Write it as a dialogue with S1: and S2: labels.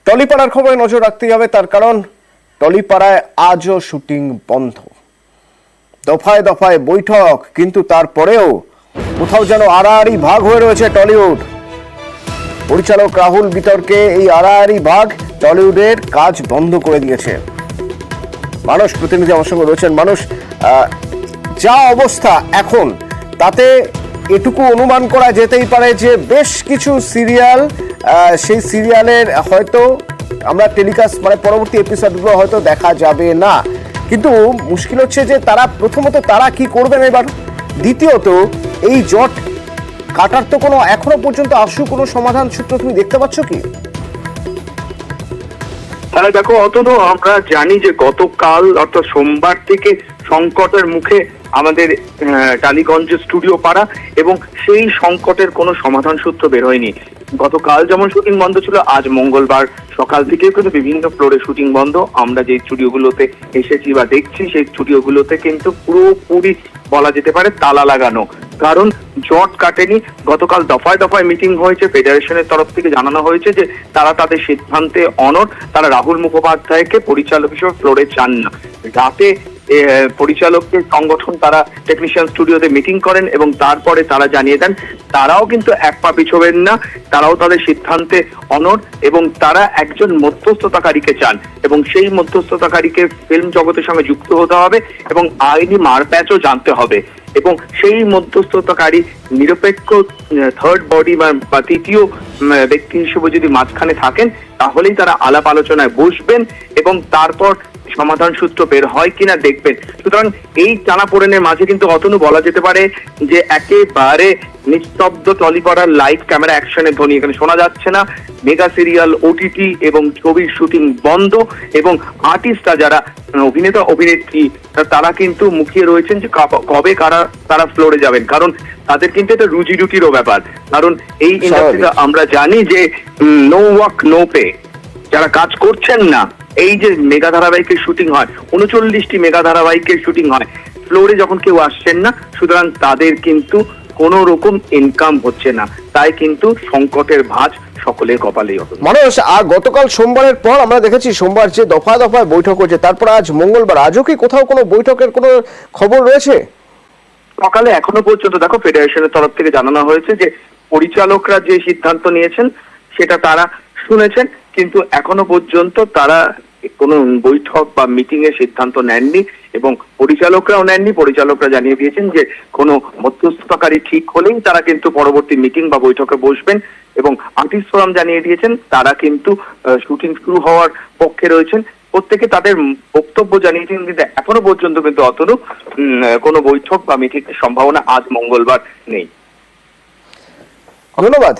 S1: টলিপাড়ার খবরে নজর রাখতেই হবে, তার কারণ টলিপাড়ায় আজও শুটিং বন্ধ। দফায় দফায় বৈঠক, কিন্তু তারপরেও কোথাও যেন আড়াআড়ি ভাগ হয়ে রয়েছে টলিউড। পরিচালক রাহুল বিতর্কে এই আড়াআড়ি ভাগ টলিউডের কাজ বন্ধ করে দিয়েছে। মানুষ প্রতিনিধি আমার সঙ্গে রয়েছেন। মানুষ, যা অবস্থা এখন তাতে এটুকু অনুমান করা যেতেই পারে যে বেশ কিছু সিরিয়াল, সেই সিরিয়ালের হয়তো আমরা টেলিকাস্ট পরবর্তী এপিসোডগুলো হয়তো দেখা যাবে না। কিন্তু মুশকিল হচ্ছে যে তারা প্রথমত তারা কি করবেন এবার, দ্বিতীয়ত এই জট কাটার তো কোনো এখনো পর্যন্ত আশু কোনো সমাধান সূত্র তুমি দেখতে পাচ্ছ কি?
S2: তাহলে দেখো, অতনু, আমরা জানি যে গতকাল অর্থাৎ সোমবার থেকে সংকটের মুখে আমাদের টালিগঞ্জের স্টুডিও পাড়া, এবং সেই সংকটের কোনো সমাধান সূত্র বের হয়নি। গতকাল যেমন শুটিং বন্ধ ছিল, আজ মঙ্গলবার সকাল থেকে কিন্তু বিভিন্ন ফ্লোরে শুটিং বন্ধ। আমরা যে স্টুডিওগুলোতে এসেছি বা দেখছি, সেই স্টুডিওগুলোতে কিন্তু পুরোপুরি বলা যেতে পারে তালা লাগানো, কারণ জট কাটেনি। গতকাল দফায় দফায় মিটিং হয়েছে, ফেডারেশনের তরফ থেকে জানানো হয়েছে যে তারা তাদের সিদ্ধান্তে অনড়। তারা রাহুল মুখোপাধ্যায়কে পরিচালক হিসেবে ফ্লোরে চান না। রাতে পরিচালকদের সংগঠন তারা টেকনিশিয়ান স্টুডিওতে মিটিং করেন এবং তারপরে তারা জানিয়ে দেন তারাও কিন্তু এক পা পিছোবেন না, তারাও তাদের সিদ্ধান্তে অনড় এবং তারা একজন মধ্যস্থতাকারীকে চান, এবং সেই মধ্যস্থতাকারীকে ফিল্ম জগতের সঙ্গে যুক্ত হতে হবে এবং আইনি মারপ্যাচও জানতে হবে, এবং সেই মধ্যস্থতাকারী নিরপেক্ষ থার্ড বডি বা তৃতীয় ব্যক্তি হিসেবে যদি মাঝখানে থাকেন, তাহলেই তারা আলাপ আলোচনায় বসবেন এবং তারপর সমাধান সূত্র বের হয় কিনা দেখবেন। সুতরাং এই টানাপোড়েনের মাঝে কিন্তু অতনু বলা যেতে পারে যে একেবারে নিস্তব্ধ টলিপাড়ার লাইভ ক্যামেরা অ্যাকশনের ধ্বনি এখানে শোনা যাচ্ছে না। মেগা সিরিয়াল, ওটিটি এবং ছবির শুটিং বন্ধ, এবং আর্টিস্টরা যারা অভিনেতা অভিনেত্রী তারা কিন্তু মুখিয়ে রয়েছেন যে কবে তারা ফ্লোরে যাবেন, কারণ তাদের কিন্তু এটা রুজি রুটিরও ব্যাপার। কারণ এই ইন্ডাস্ট্রিতে আমরা জানি যে নো ওয়ার্ক নো পে, যারা কাজ করছেন না, এই যে মেগা ধারাবাহিকের শুটিং হয়, 39টি মেগা ধারাবাহিকের শুটিং হয়, ফ্লোরে যখন কেউ আসছেন না, সুতরাং তাদের কিন্তু কোনো রকম ইনকাম হচ্ছে না। তাই কিন্তু সংকটের ভাঁজ সকলের কপালেই হতো।
S1: মানুষ, আর গতকাল সোমবারের পর আমরা দেখেছি সোমবার যে দফায় দফায় বৈঠক হচ্ছে, তারপর আজ মঙ্গলবার, আজও কি কোথাও কোনো বৈঠকের কোনো খবর রয়েছে?
S2: সকালে এখনো পর্যন্ত দেখো, ফেডারেশনের তরফ থেকে জানানো হয়েছে যে পরিচালকরা যে সিদ্ধান্ত নিয়েছেন সেটা তারা শুনেছেন, কিন্তু এখনো পর্যন্ত তারা কোনো বৈঠক বা মিটিং এর সিদ্ধান্ত নেননি এবং পরিচালকরাও নেননি। পরিচালকরা জানিয়ে দিয়েছেন যে কোনো মধ্যস্থতাকারী ঠিক হলেই তারা কিন্তু পরবর্তী মিটিং বা বৈঠকে বসবেন, এবং আর্টিস্ট ফোরাম জানিয়ে দিয়েছেন তারা কিন্তু শুটিং শুরু হওয়ার পক্ষে রয়েছেন। প্রত্যেকে তাদের বক্তব্য জানিয়েছেন, কিন্তু এখনো পর্যন্ত কিন্তু অতনু কোনো বৈঠক বা মিটিং এর সম্ভাবনা আজ মঙ্গলবার নেই।
S1: ধন্যবাদ।